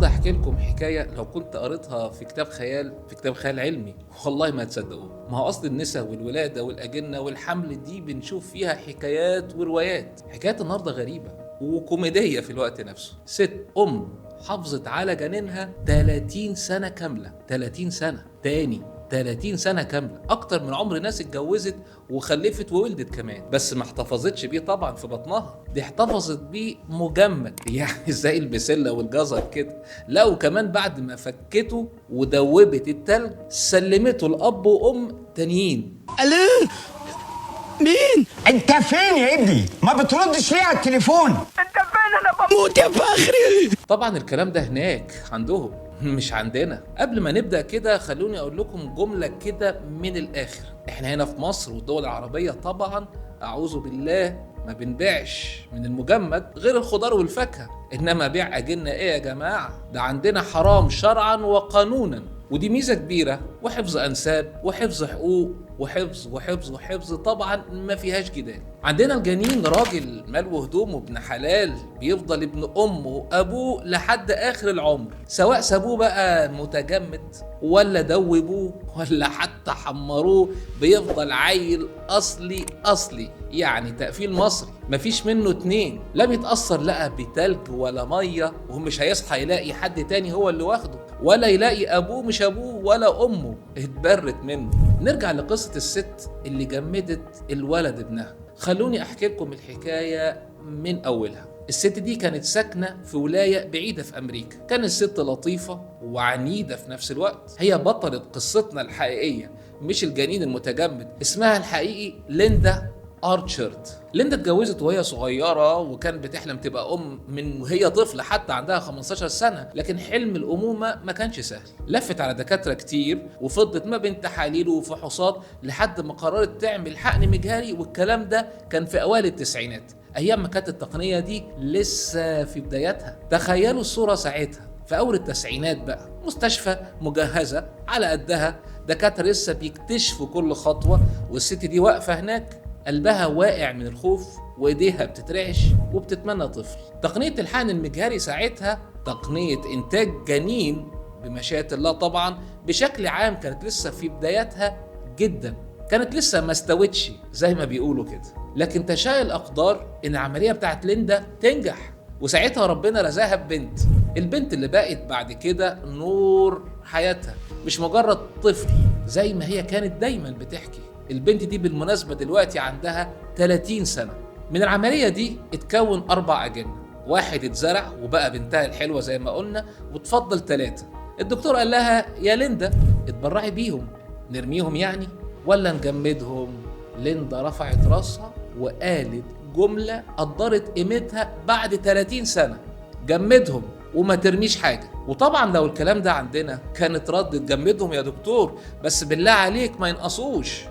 النهارده هحكي لكم حكايه لو كنت قريتها في كتاب خيال علمي والله ما تصدقوه. ما هو اصل النساء والولاده والاجنه والحمل دي بنشوف فيها حكايات وروايات. حكايات النهارده غريبه وكوميديه في الوقت نفسه. ست حافظت على جنينها 30 سنه كامله. 30 سنه تاني، 30 سنة كاملة، أكتر من عمر ناس اتجوزت وخلفت وولدت كمان. بس ما احتفظتش بيه طبعا في بطنها، دي احتفظت بيه مجمد يعني زي البسلة والجزر كده. لا وكمان بعد ما فكته ودوبت التلج سلمته لأب وأم تانيين. الو، مين؟ انت فين يا ابني؟ ما بتردش ليه على التليفون؟ انت فين؟ انا بموت يا فخري. طبعا الكلام ده هناك عندهم مش عندنا. قبل ما نبدأ كده خلوني اقول لكم جملة كده من الاخر. احنا هنا في مصر والدول العربية طبعا اعوذ بالله ما بنبيعش من المجمد غير الخضار والفاكهة، انما بيع اجنة ايه يا جماعة؟ ده عندنا حرام شرعا وقانونا، ودي ميزة كبيرة وحفظ انساب وحفظ حقوق وحفظ طبعا ما فيهاش جدال. عندنا الجنين راجل مال وهدومه ابن حلال، بيفضل ابن امه وابوه لحد اخر العمر، سواء سابوه بقى متجمد ولا دوبوه ولا حتى حمروه، بيفضل عيل اصلي يعني تقفيل مصري مفيش منه اتنين. لا بيتأثر لا بتلج ولا مية، ومش هيصحى يلاقي حد تاني هو اللي واخده، ولا يلاقي ابوه مش ابوه ولا امه اتبرت منه. نرجع لقصة الست اللي جمدت الولد ابنها. خلوني احكي لكم الحكاية من اولها. الست دي كانت ساكنة في ولاية بعيدة في امريكا. كانت ست لطيفة وعنيدة في نفس الوقت. هي بطلة قصتنا الحقيقية مش الجنين المتجمد. اسمها الحقيقي ليندا ارتشارد. ليندا اتجوزت وهي صغيرة وكانت بتحلم تبقى من وهي طفلة، حتى عندها 15 سنة، لكن حلم الأمومة ما كانش سهل. لفت على دكاترة كتير وفضت ما بين تحاليل وفحوصات لحد ما قررت تعمل حقن مجهري، والكلام ده كان في أوائل التسعينات، أيام ما كانت التقنية دي لسه في بداياتها. تخيلوا الصورة ساعتها في أول التسعينات بقى، مستشفى مجهزة على قدها، دكاترة لسه بيكتشفوا كل خطوة، والست دي واقفة هناك قلبها واقع من الخوف وايديها بتترعش وبتتمنى طفل. تقنية الحقن المجهري ساعتها تقنية انتاج جنين بمشيئة الله طبعا بشكل عام كانت لسه في بداياتها جدا، كانت لسه ما استوتش زي ما بيقولوا كده. لكن تشاء الاقدار ان العملية بتاعت ليندا تنجح، وساعتها ربنا رزقها ببنت. البنت اللي بقت بعد كده نور حياتها، مش مجرد طفل زي ما هي كانت دايما بتحكي. البنت دي بالمناسبة دلوقتي عندها 30 سنة. من العملية دي اتكون 4 أجنة، واحد اتزرع وبقى بنتها الحلوة زي ما قلنا، وتفضل 3. الدكتور قال لها يا ليندا اتبرعي بيهم، نرميهم يعني ولا نجمدهم؟ ليندا رفعت راسها وقالت جملة قدرت قيمتها بعد 30 سنة: جمدهم وما ترميش حاجة. وطبعا لو الكلام ده عندنا كانت ردت جمدهم يا دكتور، بس بالله عليك ما ينقصوش،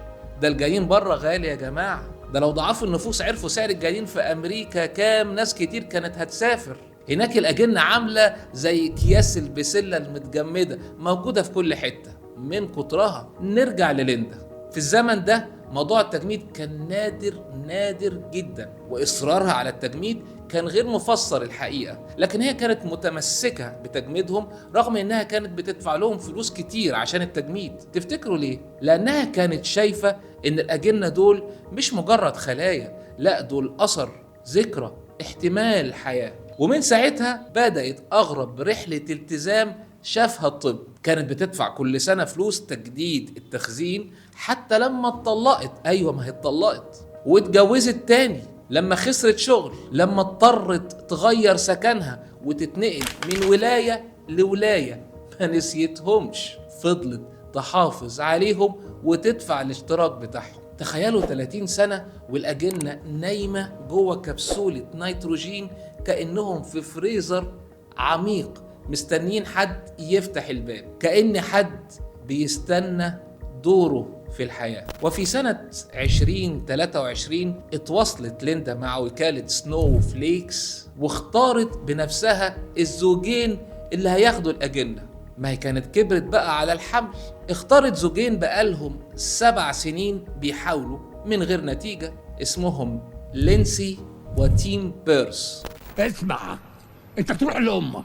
ده الجنين بره غالي يا جماعة. ده لو ضعاف النفوس عرفوا سعر الجنين في أمريكا كام ناس كتير كانت هتسافر. هناك الأجنة عاملة زي أكياس البسلة المتجمدة، موجودة في كل حتة من كترها. نرجع لليندا. في الزمن ده موضوع التجميد كان نادر جدا، وإصرارها على التجميد كان غير مفسر الحقيقة، لكن هي كانت متمسكة بتجميدهم رغم انها كانت بتدفع لهم فلوس كتير عشان التجميد. تفتكروا ليه؟ لانها كانت شايفة ان الاجنة دول مش مجرد خلايا، لا دول اثر، ذكرى، احتمال حياة. ومن ساعتها بدأت اغرب رحلة التزام شافها الطب. كانت بتدفع كل سنة فلوس تجديد التخزين حتى لما اتطلقت. ايوه ما هي اتطلقت واتجوزت تاني، لما خسرت شغل، لما اضطرت تغير سكنها وتتنقل من ولاية لولاية، ما نسيتهمش، فضلت تحافظ عليهم وتدفع الاشتراك بتاعهم. تخيلوا 30 سنة والأجنة نايمة جوه كبسولة نيتروجين كأنهم في فريزر عميق مستنين حد يفتح الباب، كأن حد بيستنى دوره في الحياة. وفي سنة 2023 اتواصلت ليندا مع وكالة سنو فليكس واختارت بنفسها الزوجين اللي هياخدوا الأجنة. ما هي كانت كبرت بقى على الحمل. اختارت زوجين بقالهم 7 سنين بيحاولوا من غير نتيجة، اسمهم لينسي وتيم بيرس. اسمع، انت تروح لامك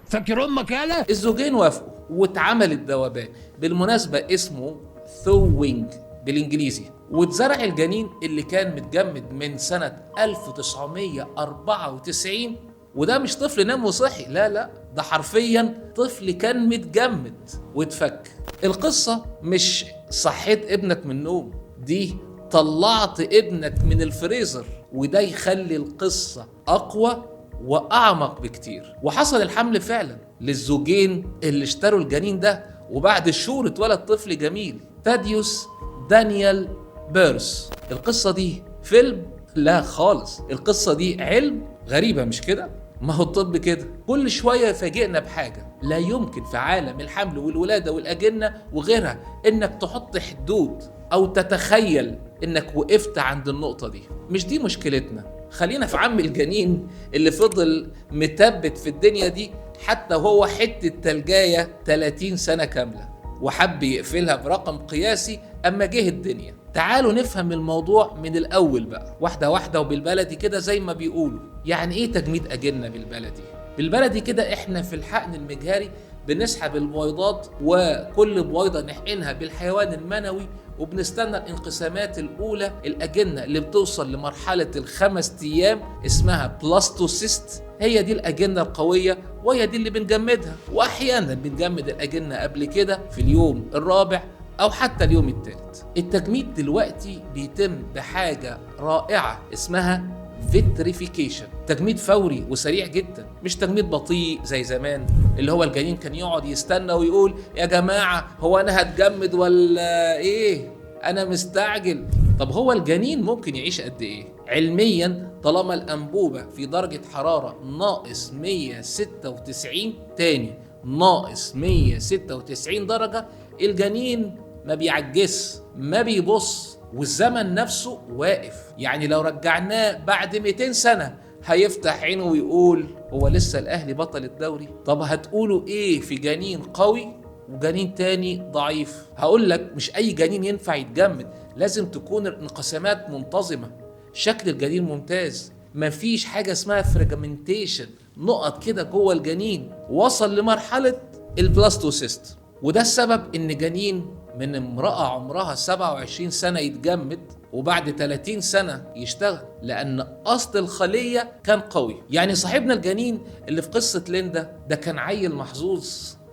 فاكر امك يالا؟ الزوجين وافقوا واتعمل الذوبان، بالمناسبة اسمه ثوينج بالانجليزي، واتزرع الجنين اللي كان متجمد من سنة 1994. وده مش طفل نام وصحي، لا، ده حرفيا طفل كان متجمد واتفك. القصة مش صحيت ابنك من النوم، دي طلعت ابنك من الفريزر، وده يخلي القصة أقوى وأعمق بكتير. وحصل الحمل فعلا للزوجين اللي اشتروا الجنين ده، وبعد شهور اتولد طفل جميل تاديوس دانيال بيرس. القصة دي فيلم؟ لا خالص، القصة دي علم. غريبة مش كده؟ ما هو الطب كده، كل شوية يفاجئنا بحاجة. لا يمكن في عالم الحمل والولادة والأجنة وغيرها إنك تحط حدود أو تتخيل إنك وقفت عند النقطة دي. مش دي مشكلتنا، خلينا في عم الجنين اللي فضل متبت في الدنيا دي حتى هو حتة تلجاية 30 سنة كاملة، وحب يقفلها برقم قياسي أما جه الدنيا. تعالوا نفهم الموضوع من الأول بقى، واحدة واحدة وبالبلدي كده زي ما بيقولوا. يعني إيه تجميد أجنة بالبلدي؟ بالبلدي كده إحنا في الحقن المجهري بنسحب البويضات، وكل بويضة نحقنها بالحيوان المنوي، وبنستنى الانقسامات الأولى. الأجنة اللي بتوصل لمرحلة ال5 أيام اسمها بلاستوسيست، هي دي الأجنة القوية، وهي دي اللي بنجمدها. وأحيانا بنجمد الأجنة قبل كده في اليوم الرابع أو حتى اليوم الثالث. التجميد دلوقتي بيتم بحاجة رائعة اسمها فيتريفيكيشن، تجميد فوري وسريع جدا، مش تجميد بطيء زي زمان اللي هو الجنين كان يقعد يستنى ويقول يا جماعة هو أنا هتجمد ولا إيه؟ أنا مستعجل. طب هو الجنين ممكن يعيش قد إيه؟ علميا طالما الأنبوبة في درجة حرارة ناقص 196 تاني ناقص 196 درجة، الجنين ما بيعجز، ما بيبص، والزمن نفسه واقف. يعني لو رجعناه بعد 200 سنة هيفتح عينه ويقول هو لسه الأهلي بطل الدوري؟ طب هتقولوا إيه في جنين قوي وجنين تاني ضعيف؟ هقول لك مش أي جنين ينفع يتجمد، لازم تكون الانقسامات منتظمة، شكل الجنين ممتاز، مفيش حاجة اسمها فريجمنتيشن، نقط كده جوه الجنين، وصل لمرحلة البلاستوسيست. وده السبب إن جنين من امرأة عمرها 27 سنة يتجمد وبعد 30 سنة يشتغل، لأن أصل الخلية كان قوي. يعني صاحبنا الجنين اللي في قصة ليندا ده كان عيل محظوظ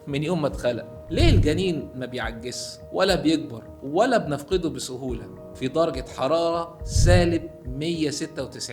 من يوم ما اتخلق. ليه الجنين ما بيعجز ولا بيكبر ولا بنفقده بسهولة في درجة حرارة -196؟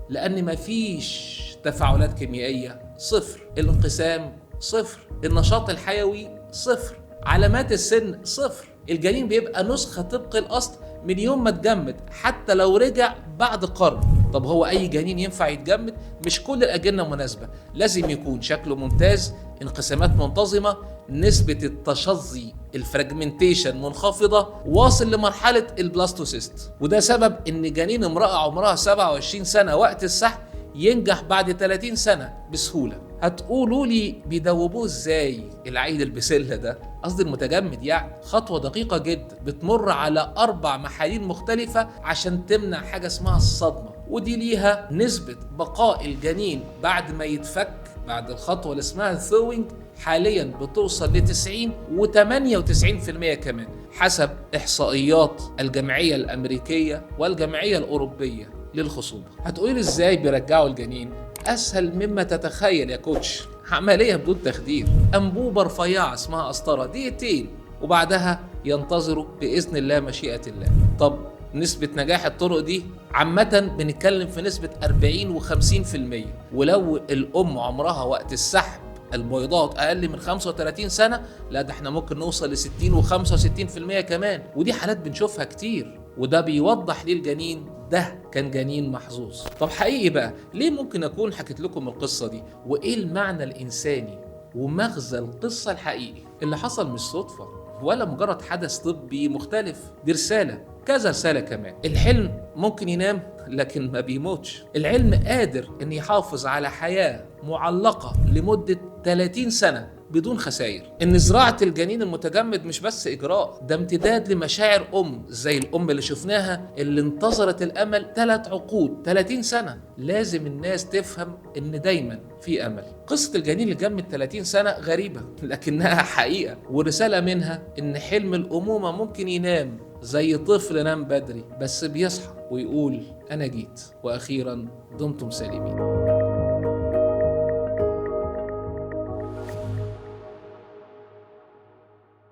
لأن مفيش تفاعلات كيميائية، صفر، الانقسام صفر، النشاط الحيوي صفر، علامات السن صفر. الجنين بيبقى نسخة طبق الأصل من يوم ما اتجمد حتى لو رجع بعد قرن. طب هو أي جنين ينفع يتجمد؟ مش كل الأجنة مناسبة، لازم يكون شكله ممتاز، انقسامات منتظمة، نسبة التشظي الفراجمنتيشن منخفضة، واصل لمرحلة البلاستوسيست. وده سبب إن جنين امرأة عمرها 27 سنة وقت السحب ينجح بعد 30 سنة بسهولة. هتقولوا لي بيدوبوه ازاي العيل البسلة ده؟ قصدي المتجمد يعني. خطوة دقيقة جدا، بتمر على 4 محاليل مختلفة عشان تمنع حاجة اسمها الصدمة، ودي ليها نسبة بقاء الجنين بعد ما يتفك بعد الخطوة اللي اسمها ثوينج حاليا بتوصل ل90 و98% كمان، حسب إحصائيات الجمعية الأمريكية والجمعية الأوروبية للخصوبة. هتقولي ازاي بيرجعوا الجنين؟ أسهل مما تتخيل يا كوتش، عملية بدون تخدير، أنبوبة رفيعة اسمها قسطرة، دقيقتين، وبعدها ينتظروا بإذن الله مشيئة الله. طب نسبة نجاح الطرق دي عامة بنتكلم في نسبة 40 و50%، ولو الأم عمرها وقت السحب البيضات أقل من 35 سنة، لا ده احنا ممكن نوصل ل60 و65% كمان، ودي حالات بنشوفها كتير. وده بيوضح ليه الجنين ده كان جنين محظوظ. طب حقيقي بقى ليه ممكن أكون حكيت لكم القصة دي؟ وإيه المعنى الإنساني ومغزى القصة الحقيقي؟ اللي حصل مش صدفة ولا مجرد حدث طبي مختلف، دي رسالة، كذا رسالة كمان. الحلم ممكن ينام لكن ما بيموتش. العلم قادر ان يحافظ على حياة معلقة لمدة 30 سنة بدون خسائر. إن زراعة الجنين المتجمد مش بس إجراء، ده امتداد لمشاعر زي الأم اللي شفناها اللي انتظرت الأمل 3 عقود 30 سنة. لازم الناس تفهم إن دايما في أمل. قصة الجنين اللي جمد 30 سنة غريبة لكنها حقيقة، ورسالة منها إن حلم الأمومة ممكن ينام زي طفل نام بدري، بس بيصحى ويقول أنا جيت. وأخيرا دمتم سالمين.